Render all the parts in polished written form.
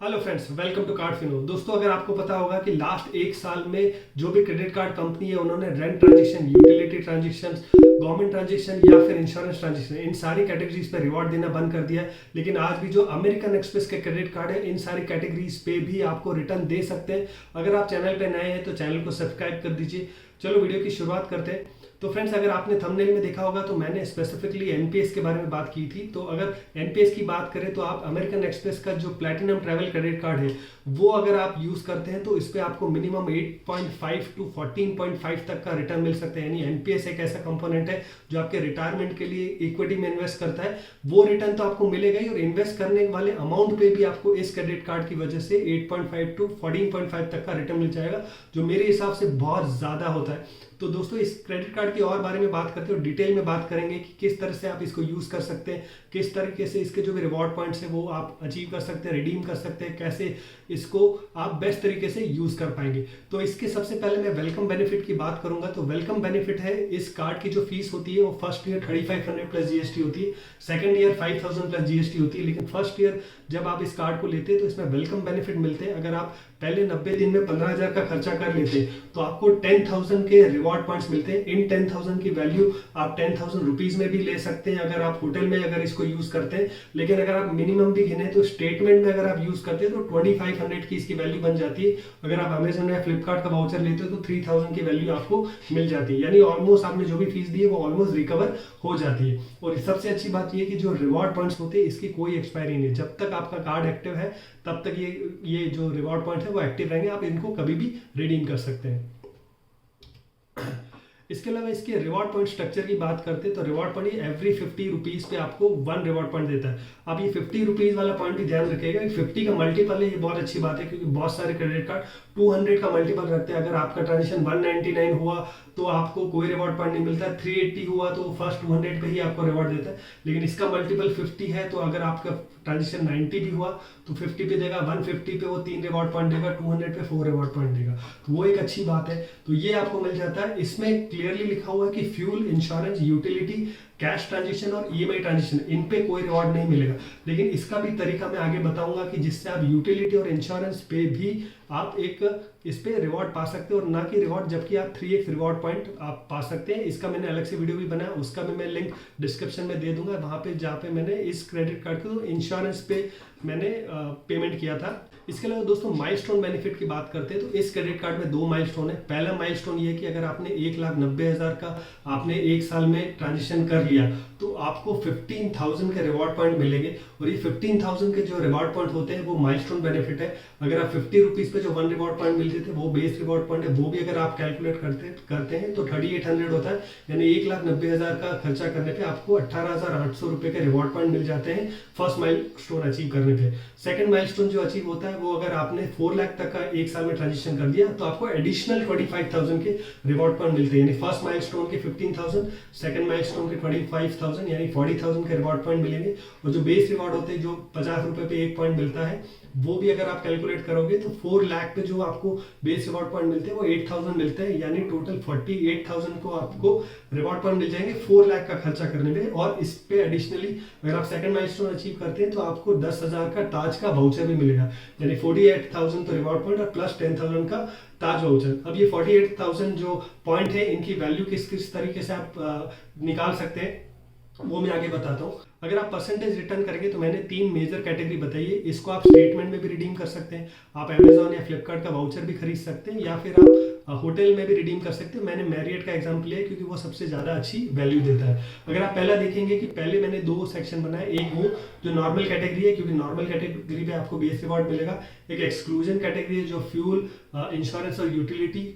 Hello friends, welcome to card fino. दोस्तों, अगर आपको पता होगा कि लास्ट एक साल में जो भी क्रेडिट कार्ड कंपनी है उन्होंने rent transaction, utility transaction, government transaction या फिर इंश्योरेंस ट्रांजेक्शन, इन सारी कैटेगरीज पे रिवॉर्ड देना बंद कर दिया है। लेकिन आज भी जो अमेरिकन एक्सप्रेस के क्रेडिट कार्ड है, इन सारी कैटेगरीज पे भी आपको रिटर्न दे सकते हैं। अगर आप चैनल पे नए हैं तो चैनल को सब्सक्राइब कर दीजिए। चलो वीडियो की शुरुआत करते हैं। तो फ्रेंड्स, अगर आपने थंबनेल में देखा होगा तो मैंने स्पेसिफिकली एनपीएस के बारे में बात की थी। तो अगर एनपीएस की बात करें तो आप अमेरिकन एक्सप्रेस का जो प्लैटिनम ट्रैवल क्रेडिट कार्ड है वो अगर आप यूज करते हैं तो इस पे आपको मिनिमम 8.5 टू 14.5 तक का रिटर्न मिल सकता है। यानी एनपीएस एक ऐसा कंपोनेंट है जो आपके रिटायरमेंट के लिए इक्विटी में इन्वेस्ट करता है। वो रिटर्न तो आपको मिलेगा ही, और इन्वेस्ट करने वाले अमाउंट पे भी आपको इस क्रेडिट कार्ड की वजह से 8.5 टू 14.5 तक का रिटर्न मिल जाएगा, जो मेरे हिसाब से बहुत ज्यादा होता है। तो दोस्तों, इस क्रेडिट कार्ड के और बारे में बात करते हैं और डिटेल में बात करेंगे कि किस तरह से आप इसको यूज कर सकते हैं, किस तरीके से इसके जो भी रिवॉर्ड पॉइंट्स है वो आप अचीव कर सकते हैं, रिडीम कर सकते हैं, कैसे इसको आप बेस्ट तरीके से यूज कर पाएंगे। तो इसके सबसे पहले मैं वेलकम बेनिफिट की बात करूंगा। तो वेलकम बेनिफिट है, इस कार्ड की जो फीस होती है वो फर्स्ट ईयर 3500 प्लस जीएसटी होती है, सेकंड ईयर 5000 प्लस जीएसटी होती है। लेकिन फर्स्ट ईयर जब आप इस कार्ड को लेते हैं तो इसमें वेलकम बेनिफिट मिलते हैं। अगर आप पहले 90 दिन में 15,000 का खर्चा कर लेते हैं तो आपको 10,000 के रिवॉर्ड पॉइंट्स मिलते हैं। इन 10,000 की वैल्यू आप 10,000 रुपीज में भी ले सकते हैं अगर आप होटल में अगर इसको यूज करते हैं। लेकिन अगर आप मिनिमम भी गिने तो स्टेटमेंट में अगर आप यूज करते हैं तो 2500 की इसकी वैल्यू बन जाती है। अगर आप अमेजन या फ्लिपकार्ट का वाउचर लेते हो तो 3000 की वैल्यू आपको मिल जाती है। यानी ऑलमोस्ट आपने जो भी फीस दी है वो ऑलमोस्ट रिकवर हो जाती है। और सबसे अच्छी बात यह कि जो रिवॉर्ड पॉइंट्स होते हैं इसकी कोई एक्सपायरी नहीं है। जब तक आपका कार्ड एक्टिव है तब तक ये जो रिवॉर्ड पॉइंट है वो एक्टिव रहेंगे, आप इनको कभी भी रिडीम कर सकते हैं। इसके अलावा इसके रिवॉर्ड पॉइंट स्ट्रक्चर की बात करते हैं तो रिवॉर्ड पॉइंट एवरी 50 रुपीज पे आपको 1 रिवॉर्ड पॉइंट देता है। आप ये 50 रुपीज वाला पॉइंट भी ध्यान रखिएगा, 50 का मल्टीपल है, ये बहुत अच्छी बात है क्योंकि बहुत सारे क्रेडिट कार्ड 200 का मल्टीपल रखते हैं। अगर आपका ट्रांजेक्शन 199 हुआ तो आपको कोई रिवॉर्ड पॉइंट नहीं मिलता, 380 हुआ तो फर्स्ट 200 पे ही आपको रिवॉर्ड देता है। लेकिन इसका मल्टीपल 50 है, तो अगर आपका ट्रांजेक्शन 90 भी हुआ तो 50 पे देगा, 150 पे वो 3 रिवॉर्ड पॉइंट देगा, 200 पे 4 रिवॉर्ड पॉइंट देगा। तो वो एक अच्छी बात है। तो ये आपको मिल जाता है। इसमें क्लियरली लिखा हुआ है कि fuel, insurance, utility, cash transaction और ईएमआई ट्रांजेक्शन, इन पे कोई रिवॉर्ड नहीं मिलेगा। लेकिन इसका भी तरीका मैं आगे बताऊंगा कि जिससे आप यूटिलिटी और इंश्योरेंस पे भी आप एक इस पे रिवॉर्ड पा सकते हो, और ना कि रिवॉर्ड, जबकि आप 3x रिवॉर्ड पॉइंट आप पा सकते हैं। इसका मैंने अलग से वीडियो भी बनाया, उसका भी मैं लिंक डिस्क्रिप्शन में दे दूंगा, वहां पे जहाँ पे मैंने इस क्रेडिट कार्ड को इंश्योरेंस पे मैंने पेमेंट किया था। इसके अलावा दोस्तों, माइलस्टोन बेनिफिट की बात करते हैं तो इस क्रेडिट कार्ड में 2 माइलस्टोन है। पहला माइलस्टोन ये कि अगर आपने 1,90,000 का आपने एक साल में ट्रांजेक्शन कर लिया तो आपको 15,000 के रिवॉर्ड पॉइंट मिलेंगे, और ये 15,000 के जो रिवॉर्ड पॉइंट होते हैं वो माइलस्टोन बेनिफिट है। अगर आप 50 रुपीज पे जो 1 रिवॉर्ड पॉइंट मिलते थे वो बेस रिवॉर्ड पॉइंट है, वो भी अगर आप कैलकुलेट करते हैं तो 3800 होता है। यानी 1,90,000 का खर्चा करने पे आपको 18,800 रुपए के रिवॉर्ड पॉइंट मिल जाते हैं फर्स्ट माइलस्टोन अचीव करने पे। सेकंड माइलस्टोन जो अचीव होता है वो अगर आपने 4 लाख तक का एक साल में ट्रांजेक्शन कर दिया तो आपको एडिशनल 25,000 के रिवॉर्ड पॉइंट मिलते हैं। यानी फर्स्ट माइलस्टोन के 15,000, सेकंड माइलस्टोन के 25,000, यानी 40,000 के रिवॉर्ड पॉइंट मिलेंगे। और जो बेस रिवॉर्ड होते हैं, जो 50 रुपए पे एक पॉइंट मिलता है, वो भी अगर आप कैलकुलेट करोगे तो 4 लाख पे जो आपको बेस रिवॉर्ड पॉइंट मिलते हैं वो 8,000 मिलते हैं। यानी टोटल 48,000 को आपको रिवॉर्ड पॉइंट मिल जाएंगे 4 लाख का खर्चा करने में। और इस पे एडिशनली अगर आप सेकंड माइलस्टोन अचीव करते हैं तो आपको 10,000 का ताज का वाउचर भी मिलेगा। यानी 48,000 तो रिवॉर्ड पॉइंट और प्लस 10,000 का ताज वाउचर। अब ये 48,000 जो पॉइंट है इनकी वैल्यू किस किस तरीके से आप निकाल सकते हैं वो मैं आगे बताता हूँ। अगर आप परसेंटेज रिटर्न करेंगे तो मैंने 3 मेजर कैटेगरी बताई है। इसको आप स्टेटमेंट में भी रिडीम कर सकते हैं, आप अमेजॉन या फ्लिपकार्ट का वाउचर भी खरीद सकते हैं, या फिर आप होटल में भी रिडीम कर सकते हैं। मैंने मैरियट का एग्जांपल लिया क्योंकि वो सबसे ज्यादा अच्छी वैल्यू देता है। अगर आप पहला देखेंगे कि पहले मैंने 2 सेक्शन बनाए, एक वो जो नॉर्मल कैटेगरी है क्योंकि नॉर्मल कैटेगरी पे आपको बेस रिवॉर्ड मिलेगा, एक एक्सक्लूजन कैटेगरी है जो फ्यूल, इंश्योरेंस और यूटिलिटी,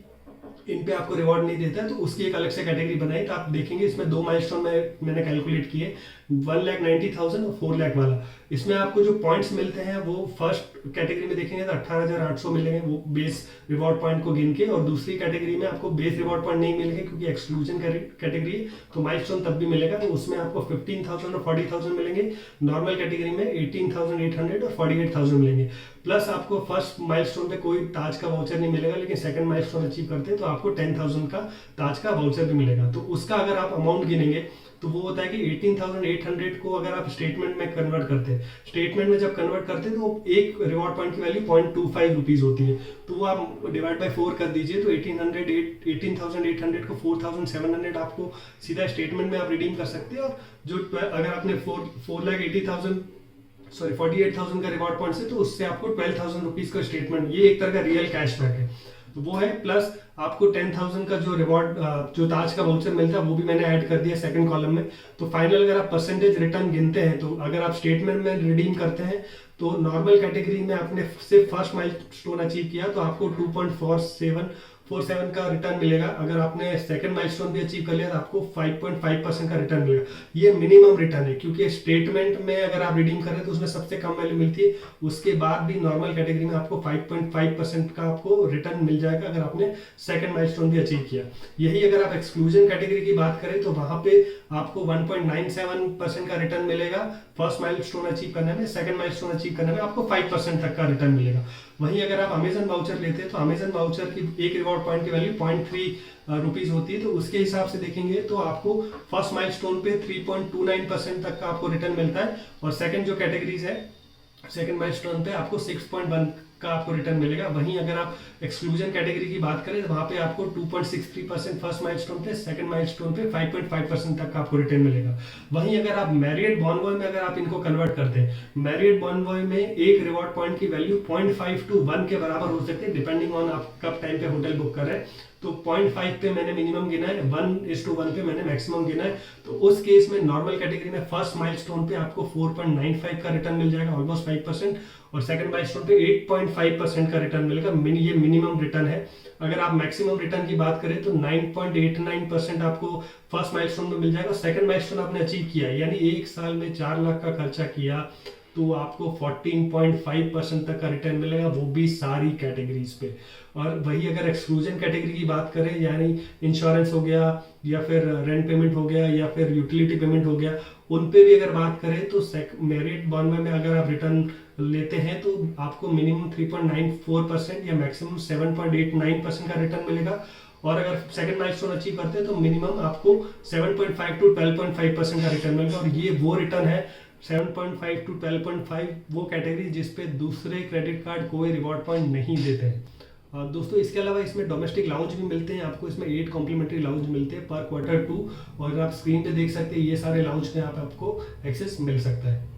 इन पे आपको रिवॉर्ड नहीं देता है, तो उसकी एक अलग से कैटेगरी बनाई। तो आप देखेंगे इसमें 2 माइलस्टोन मैंने कैलकुलेट किए, 1,90,000 और 4 लाख वाला। इसमें आपको जो पॉइंट्स मिलते हैं वो फर्स्ट कैटेगरी में देखेंगे तो 18,800 मिलेंगे वो बेस रिवॉर्ड पॉइंट को गिन के, और दूसरी कैटेगरी में आपको बेस रिवॉर्ड पॉइंट नहीं मिलेंगे क्योंकि एक्सक्लूजन कैटेगरी है, तो माइलस्टोन तब भी मिलेगा। तो उसमें आपको 15,000 और 40,000 मिलेंगे। नॉर्मल कैटेगरी में 18,800 और 48,000 मिलेंगे। प्लस आपको फर्स्ट माइलस्टोन पे कोई ताज का वाउचर नहीं मिलेगा, लेकिन सेकंड माइलस्टोन अचीव करते हैं तो आपको 10,000 का ताज का वाउचर भी मिलेगा। तो उसका अगर आप अमाउंट गिनेंगे तो वो होता है कि 18,800 को अगर आप स्टेटमेंट में कन्वर्ट करते हैं, स्टेटमेंट में जब कन्वर्ट करते हैं तो एक रिवॉर्ड पॉइंट की वैल्यू 0.25 रुपीज होती है। तो वो आप डिवाइड बाय 4 कर दीजिए, तो 18,800 को 4,700 आपको सीधा स्टेटमेंट में आप रिडीम कर सकते हैं। और जो अगर आपने 48,000 का रिवॉर्ड पॉइंट है तो उससे आपको 12,000 रुपीज का स्टेटमेंट, ये एक तरह का रियल कैशबैक है, तो वो है। प्लस आपको 10,000 का जो रिवॉर्ड जो ताज का वाउचर मिलता है वो भी मैंने ऐड कर दिया सेकंड कॉलम में। तो फाइनल अगर आप परसेंटेज रिटर्न गिनते हैं, तो अगर आप स्टेटमेंट में रिडीम करते हैं तो नॉर्मल कैटेगरी में आपने सिर्फ फर्स्ट माइलस्टोन अचीव किया तो आपको 2.47 का रिटर्न मिलेगा। अगर आपने सेकंड माइलस्टोन भी अचीव कर लिया तो आपको 5.5% का रिटर्न मिलेगा। ये मिनिमम रिटर्न है, क्योंकि स्टेटमेंट में अगर आप रिडीम कर रहे हैं तो उसमें सबसे कम वैल्यू मिलती है, उसके बाद भी नॉर्मल कैटेगरी में आपको 5.5% का आपको रिटर्न मिल जाएगा अगर आपने सेकंड माइलस्टोन भी अचीव किया। यही अगर आप एक्सक्लूजन कैटेगरी की बात करें तो वहां पे आपको 1.97% का रिटर्न मिलेगा फर्स्ट माइलस्टोन अचीव करने में, सेकंड माइलस्टोन अचीव करने में आपको 5% तक का रिटर्न मिलेगा। वहीं अगर आप अमेजन वाउचर लेते हैं तो अमेजन वाउचर की एक रिवॉर्ड पॉइंट की वैल्यू 0.3 रुपीज होती है, तो उसके हिसाब से देखेंगे तो आपको फर्स्ट माइलस्टोन पे 3.29% तक का आपको रिटर्न मिलता है, और सेकंड जो कैटेगरीज है सेकंड माइलस्टोन पे आपको 6.1 का आपको रिटर्न मिलेगा। वहीं अगर आप एक्सक्लूजन कैटेगरी की बात करें तो वहां पे आपको 2.63% फर्स्ट माइलस्टोन पे, सेकंड माइलस्टोन पे 5.5% तक का आपको रिटर्न मिलेगा। वहीं अगर आप मैरियट बॉनवॉय में अगर आप इनको कन्वर्ट करते हैं, मैरियट बॉनवॉय में एक रिवॉर्ड पॉइंट की वैल्यू 0.5 to 1 के बराबर हो सकती है, डिपेंडिंग ऑन आप कब टाइम पे होटल बुक कर रहे हैं। तो 0.5 पे मैंने मिनिमम गिना है, 1:1 पे मैंने मैक्सिमम गिना है। तो उस केस में नॉर्मल कैटेगरी में फर्स्ट माइलस्टोन पे आपको 4.95 का रिटर्न मिल जाएगा, ऑलमोस्ट 5%, और सेकंड माइलस्टोन पे 8.5% का रिटर्न मिलेगा। ये मिनिमम रिटर्न है। अगर आप मैक्सिमम रिटर्न की बात करें तो 9.89% आपको फर्स्ट माइलस्टोन में मिल जाएगा। सेकंड माइलस्टोन आपने अचीव किया, यानी एक साल में 4 लाख का खर्चा किया तो आपको 14.5% तक का रिटर्न मिलेगा, वो भी सारी कैटेगरीज पे। और वही अगर एक्सक्लूजन कैटेगरी की बात करें, यानी इंश्योरेंस हो गया या फिर रेंट पेमेंट हो गया या फिर यूटिलिटी पेमेंट हो गया, उन पे भी अगर बात करें तो मेरिट बॉनवे में अगर आप रिटर्न लेते हैं तो आपको मिनिमम 3.94% या मैक्सिमम 7.89% का रिटर्न मिलेगा। और अगर सेकंड माइलस्टोन अचीव करते हैं तो मिनिमम आपको 7.5 to 12.5% का रिटर्न मिलेगा। और ये वो रिटर्न है 7.5 to 12.5, वो कैटेगरी जिसपे दूसरे क्रेडिट कार्ड कोई रिवॉर्ड पॉइंट नहीं देते हैं। दोस्तों इसके अलावा इसमें डोमेस्टिक लाउंज भी मिलते हैं आपको, इसमें 8 कॉम्प्लीमेंट्री लाउंज मिलते हैं पर क्वार्टर 2, और आप स्क्रीन पे देख सकते हैं ये सारे लाउंज में आपको एक्सेस मिल सकता है।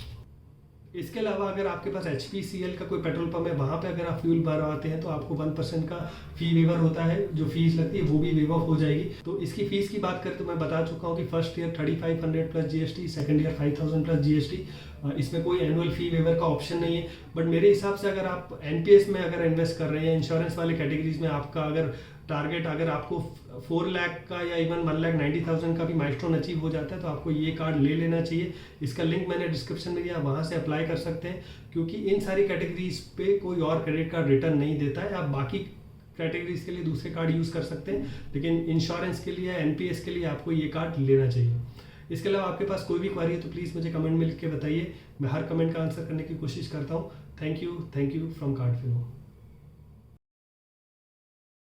इसके अलावा अगर आपके पास HPCL का कोई पेट्रोल पंप है, वहाँ पे अगर आप फ्यूल भरवाते हैं तो आपको 1% का फी वेवर होता है, जो फीस लगती है वो भी वेव ऑफ हो जाएगी। तो इसकी फीस की बात करें तो मैं बता चुका हूँ कि first year 3,500 plus GST, second year 5,000 plus GST। इसमें कोई एनुअल फी वेवर का ऑप्शन नहीं है। बट मेरे हिसाब से अगर आप NPS में अगर इन्वेस्ट कर रहे हैं, इंश्योरेंस वाले कैटेगरीज में आपका अगर टारगेट अगर आपको 4 लाख का या इवन 1,90,000 का भी माइलस्टोन अचीव हो जाता है तो आपको ये कार्ड ले लेना चाहिए। इसका लिंक मैंने डिस्क्रिप्शन में दिया, वहाँ से अप्लाई कर सकते हैं, क्योंकि इन सारी कैटेगरीज पे कोई और क्रेडिट कार्ड रिटर्न नहीं देता है। आप बाकी कैटेगरीज के लिए दूसरे कार्ड यूज़ कर सकते हैं, लेकिन इंश्योरेंस के लिए, NPS के लिए आपको ये कार्ड लेना चाहिए। इसके अलावा आपके पास कोई भी क्वेरी है तो प्लीज़ मुझे कमेंट में लिख के बताइए, मैं हर कमेंट का आंसर करने की कोशिश करता हूँ। Thank you from card Fino.